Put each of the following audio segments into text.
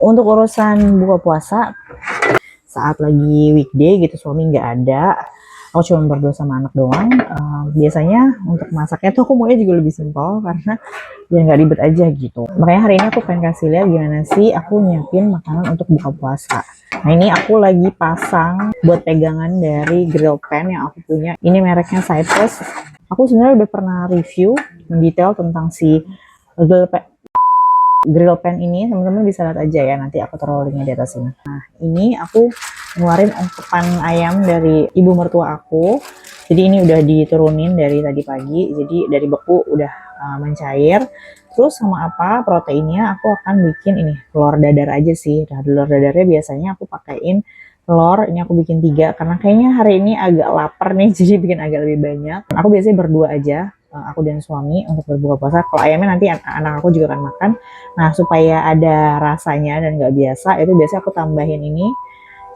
Untuk urusan buka puasa, saat lagi weekday gitu suami nggak ada, aku cuma berdua sama anak doang. Biasanya untuk masaknya tuh aku maunya juga lebih simpel karena biar nggak ribet aja gitu. Makanya hari ini aku pengen kasih lihat gimana sih aku nyiapin makanan untuk buka puasa. Nah ini aku lagi pasang buat pegangan dari grill pan yang aku punya. Ini mereknya Cypress. Aku sebenarnya udah pernah review mendetail tentang si grill pan ini, teman-teman bisa lihat aja ya, nanti aku taruh linknya di atas ini. Nah ini aku ngeluarin ungkepan ayam dari ibu mertua aku, jadi ini udah diturunin dari tadi pagi, jadi dari beku udah mencair. Terus sama apa proteinnya, aku akan bikin ini telur dadar aja sih. Nah telur dadarnya biasanya aku pakein telur, ini aku bikin 3 karena kayaknya hari ini agak lapar nih jadi bikin agak lebih banyak. Aku biasanya berdua aja, aku dan suami untuk berbuka puasa. Kalau ayamnya nanti anak aku juga akan makan. Nah supaya ada rasanya dan nggak biasa, itu biasanya aku tambahin ini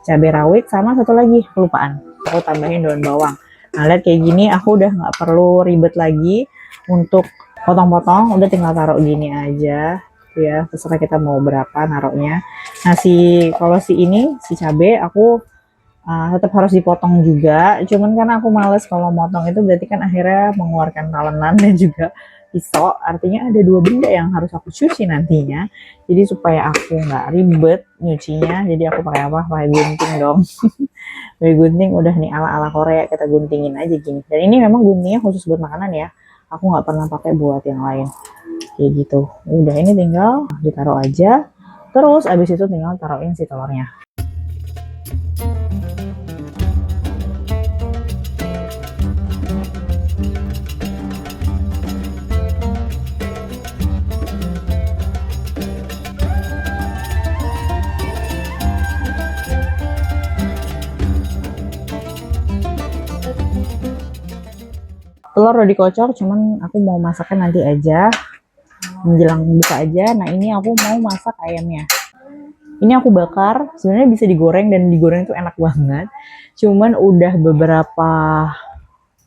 cabai rawit sama satu lagi kelupaan, aku tambahin daun bawang. Nah lihat kayak gini aku udah nggak perlu ribet lagi untuk potong-potong, udah tinggal taruh gini aja ya, terserah kita mau berapa naruhnya. Nah kalau si cabai aku tetap harus dipotong juga, cuman karena aku males kalau motong itu berarti kan akhirnya mengeluarkan talenan dan juga pisau, artinya ada 2 benda yang harus aku cuci nantinya. Jadi supaya aku nggak ribet nyucinya, jadi aku pakai apa? Pakai gunting dong. Pakai gunting, udah nih ala-ala Korea, kita guntingin aja gini. Dan ini memang guntingnya khusus buat makanan ya, aku nggak pernah pakai buat yang lain kayak gitu. Udah, ini tinggal ditaruh aja, terus abis itu tinggal taruhin si telurnya. Telur udah dikocok, cuman aku mau masaknya nanti aja, menjelang buka aja. Nah ini aku mau masak ayamnya. Ini aku bakar, sebenarnya bisa digoreng dan digoreng itu enak banget. Cuman udah beberapa,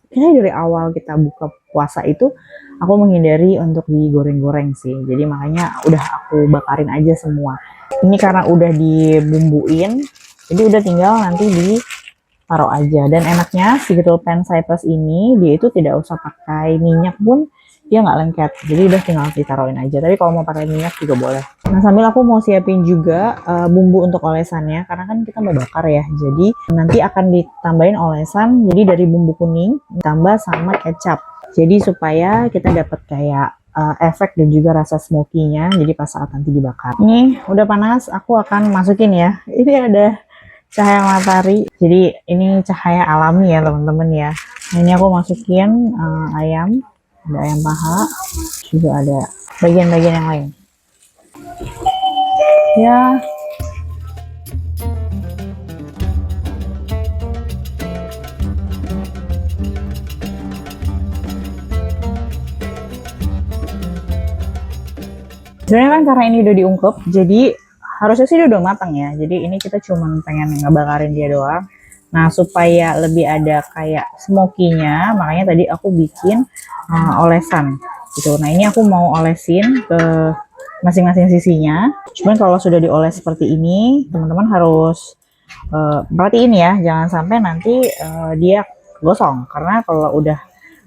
kayaknya dari awal kita buka puasa itu aku menghindari untuk digoreng-goreng sih. Jadi makanya udah aku bakarin aja semua. Ini karena udah dibumbuin, jadi udah tinggal nanti taruh aja. Dan enaknya si grill pan Cypress ini dia itu tidak usah pakai minyak pun dia nggak lengket, jadi udah tinggal ditaruhin aja. Tapi kalau mau pakai minyak juga boleh. Nah sambil aku mau siapin juga bumbu untuk olesannya, karena kan kita mau bakar ya, jadi nanti akan ditambahin olesan. Jadi dari bumbu kuning ditambah sama kecap, jadi supaya kita dapat kayak efek dan juga rasa smoky-nya, jadi pas saat nanti dibakar. Ini udah panas, aku akan masukin ya. Ini ada cahaya matahari, jadi ini cahaya alami ya teman-teman ya. Nah, ini aku masukin ayam, ada ayam paha, juga ada bagian-bagian yang lain ya. Sebenarnya kan karena ini udah diungkep, jadi harusnya sih udah matang ya. Jadi ini kita cuman pengen ngebakarin dia doang. Nah supaya lebih ada kayak smoky-nya, makanya tadi aku bikin olesan gitu. Nah ini aku mau olesin ke masing-masing sisinya. Cuman kalau sudah dioles seperti ini, teman-teman harus perhatiin ya, jangan sampai nanti dia gosong. Karena kalau udah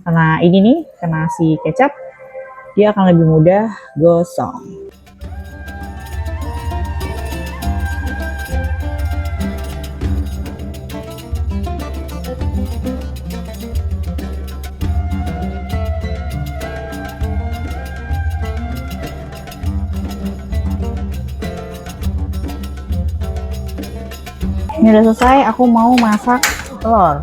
kena ini nih, kena si kecap, dia akan lebih mudah gosong. Ini udah selesai, aku mau masak telur.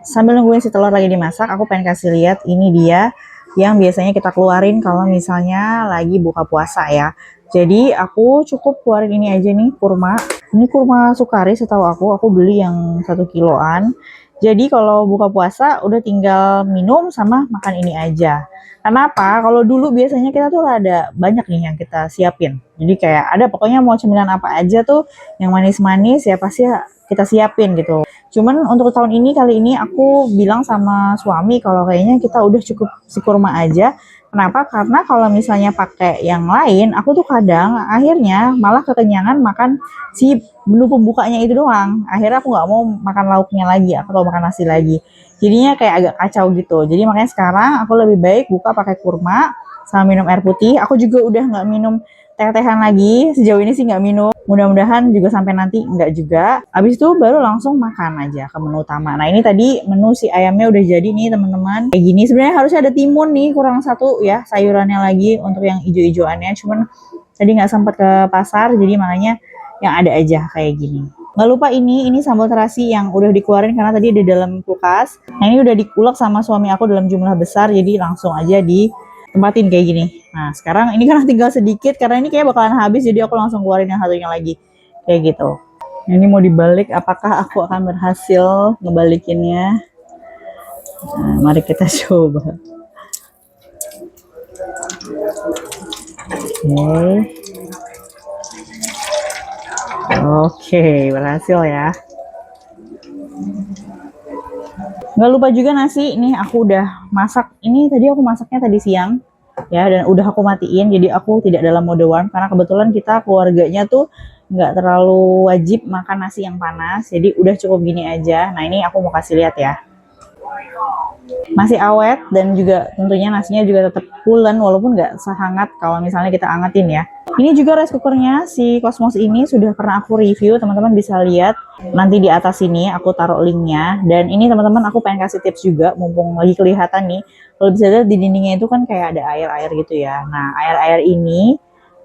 Sambil nungguin si telur lagi dimasak, aku pengen kasih lihat ini dia yang biasanya kita keluarin kalau misalnya lagi buka puasa ya. Jadi aku cukup keluarin ini aja nih, kurma. Ini kurma Sukari, setahu aku beli yang 1 kiloan. Jadi kalau buka puasa udah tinggal minum sama makan ini aja. Kenapa? Kalau dulu biasanya kita tuh ada banyak nih yang kita siapin. Jadi kayak ada pokoknya mau cemilan apa aja tuh yang manis-manis ya pasti kita siapin gitu. Cuman untuk tahun ini kali ini aku bilang sama suami kalau kayaknya kita udah cukup si kurma aja. Kenapa? Karena kalau misalnya pakai yang lain, aku tuh kadang akhirnya malah kekenyangan makan si menu pembukanya itu doang. Akhirnya aku nggak mau makan lauknya lagi, aku mau makan nasi lagi. Jadinya kayak agak kacau gitu. Jadi makanya sekarang aku lebih baik buka pakai kurma sama minum air putih. Aku juga udah nggak minum teh-tehan lagi. Sejauh ini sih nggak minum. Mudah-mudahan juga sampai nanti nggak juga. Habis itu baru langsung makan aja ke menu utama. Nah ini tadi menu si ayamnya udah jadi nih teman-teman. Kayak gini sebenarnya harusnya ada timun nih, kurang satu ya sayurannya lagi untuk yang ijo-ijoannya. Cuman tadi nggak sempat ke pasar, jadi makanya yang ada aja kayak gini. Nggak lupa ini sambal terasi yang udah dikeluarin karena tadi di dalam kulkas. Nah ini udah dikulak sama suami aku dalam jumlah besar, jadi langsung aja ditempatin kayak gini. Nah sekarang ini kan tinggal sedikit karena ini kayak bakalan habis, jadi aku langsung keluarin yang satunya lagi kayak gitu. Nah, ini mau dibalik, apakah aku akan berhasil ngebalikinnya? Nah, mari kita coba. Oke, berhasil ya. Nggak lupa juga nasi, ini aku udah masak. Ini tadi aku masaknya tadi siang ya, dan udah aku matiin, jadi aku tidak dalam mode warm karena kebetulan kita keluarganya tuh nggak terlalu wajib makan nasi yang panas, jadi udah cukup gini aja. Nah ini aku mau kasih lihat ya, masih awet dan juga tentunya nasinya juga tetap pulen walaupun nggak sehangat kalau misalnya kita angetin ya. Ini juga rice cookernya si Cosmos ini sudah pernah aku review, teman-teman bisa lihat nanti di atas sini aku taruh linknya. Dan ini teman-teman aku pengen kasih tips juga mumpung lagi kelihatan nih, kalau bisa lihat di dindingnya itu kan kayak ada air-air gitu ya. Nah air-air ini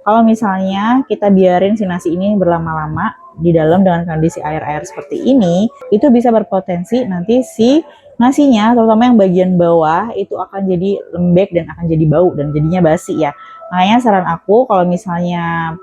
kalau misalnya kita biarin si nasi ini berlama-lama di dalam dengan kondisi air-air seperti ini, itu bisa berpotensi nanti si nasinya, terutama yang bagian bawah, itu akan jadi lembek dan akan jadi bau dan jadinya basi ya. Makanya saran aku kalau misalnya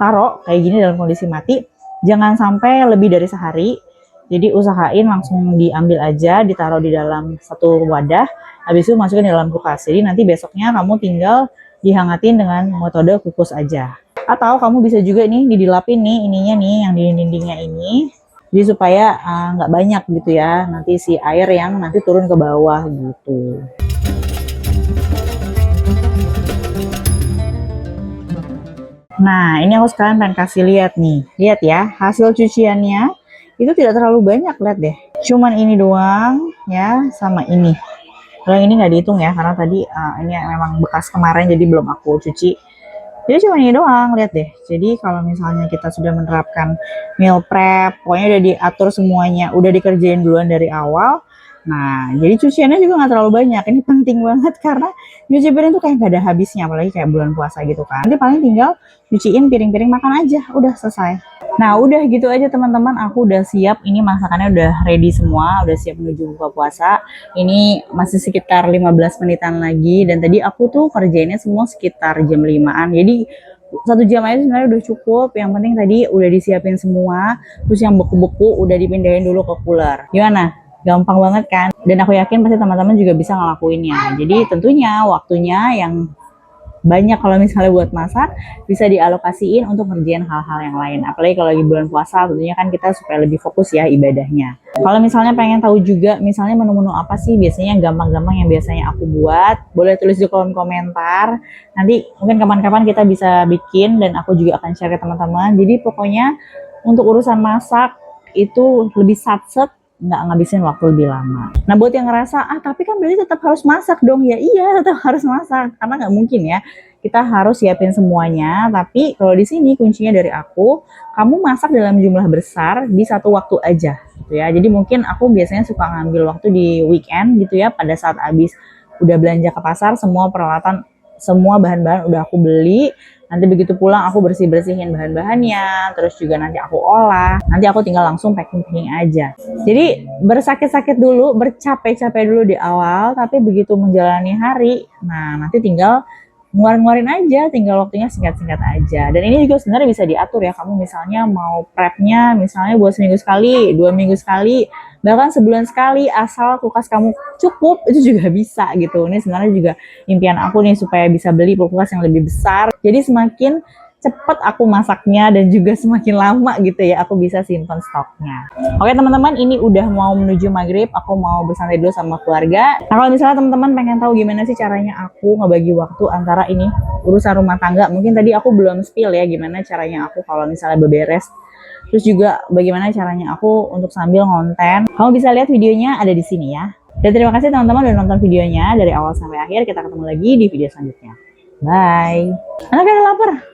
taruh kayak gini dalam kondisi mati, jangan sampai lebih dari sehari. Jadi usahain langsung diambil aja, ditaruh di dalam satu wadah, habis itu masukin di dalam kulkas. Jadi nanti besoknya kamu tinggal dihangatin dengan metode kukus aja. Atau kamu bisa juga nih didilapin nih ininya nih yang di dindingnya ini. Jadi supaya nggak banyak gitu ya, nanti si air yang nanti turun ke bawah gitu. Nah ini aku sekarang pengen kasih lihat nih, lihat ya hasil cuciannya itu tidak terlalu banyak, lihat deh. Cuman ini doang ya, sama ini. Kalau yang ini nggak dihitung ya, karena tadi ini memang bekas kemarin jadi belum aku cuci. Jadi cuma ini doang, lihat deh. Jadi kalau misalnya kita sudah menerapkan meal prep, pokoknya udah diatur semuanya, udah dikerjain duluan dari awal. Nah, jadi cuciannya juga nggak terlalu banyak. Ini penting banget karena nyuci piring tuh kayak nggak ada habisnya, apalagi kayak bulan puasa gitu kan. Nanti paling tinggal cuciin piring-piring makan aja, udah selesai. Nah, udah gitu aja teman-teman, aku udah siap. Ini masakannya udah ready semua, udah siap menuju buka puasa. Ini masih sekitar 15 menitan lagi, dan tadi aku tuh kerjainnya semua sekitar jam 5-an. Jadi 1 jam aja sebenarnya udah cukup. Yang penting tadi udah disiapin semua, terus yang beku-beku udah dipindahin dulu ke cooler. Gimana? Gampang banget kan? Dan aku yakin pasti teman-teman juga bisa ngelakuinnya. Jadi tentunya waktunya yang banyak kalau misalnya buat masak bisa dialokasiin untuk ngerjain hal-hal yang lain, apalagi kalau lagi bulan puasa tentunya kan kita supaya lebih fokus ya ibadahnya. Kalau misalnya pengen tahu juga misalnya menu-menu apa sih biasanya yang gampang-gampang yang biasanya aku buat, boleh tulis di kolom komentar, nanti mungkin kapan-kapan kita bisa bikin dan aku juga akan share ke teman-teman. Jadi pokoknya untuk urusan masak itu lebih satset, nggak ngabisin waktu lebih lama. Nah buat yang ngerasa tapi kan berarti tetap harus masak dong, ya iya tetap harus masak karena nggak mungkin ya kita harus siapin semuanya. Tapi kalau di sini kuncinya dari aku, kamu masak dalam jumlah besar di satu waktu aja gitu ya. Jadi mungkin aku biasanya suka ngambil waktu di weekend gitu ya, pada saat habis udah belanja ke pasar, semua peralatan, semua bahan-bahan udah aku beli. Nanti begitu pulang aku bersih-bersihin bahan-bahannya, terus juga nanti aku olah, nanti aku tinggal langsung packing-packing aja. Jadi bersakit-sakit dulu, bercapek-capek dulu di awal, tapi begitu menjalani hari, nah nanti tinggal ngeluarin aja, tinggal waktunya singkat-singkat aja. Dan ini juga sebenarnya bisa diatur ya, kamu misalnya mau prepnya misalnya buat seminggu sekali, 2 minggu sekali, bahkan sebulan sekali, asal kulkas kamu cukup, itu juga bisa gitu. Ini sebenarnya juga impian aku nih supaya bisa beli kulkas yang lebih besar. Jadi semakin cepet aku masaknya dan juga semakin lama gitu ya aku bisa simpan stoknya. Oke teman-teman, ini udah mau menuju maghrib, aku mau bersantai dulu sama keluarga. Nah kalau misalnya teman-teman pengen tahu gimana sih caranya aku ngebagi waktu antara ini urusan rumah tangga, mungkin tadi aku belum spill ya gimana caranya aku kalau misalnya beberes, terus juga bagaimana caranya aku untuk sambil ngonten. Kamu bisa lihat videonya ada di sini ya. Dan terima kasih teman-teman udah nonton videonya dari awal sampai akhir. Kita ketemu lagi di video selanjutnya. Bye. Anak udah lapar.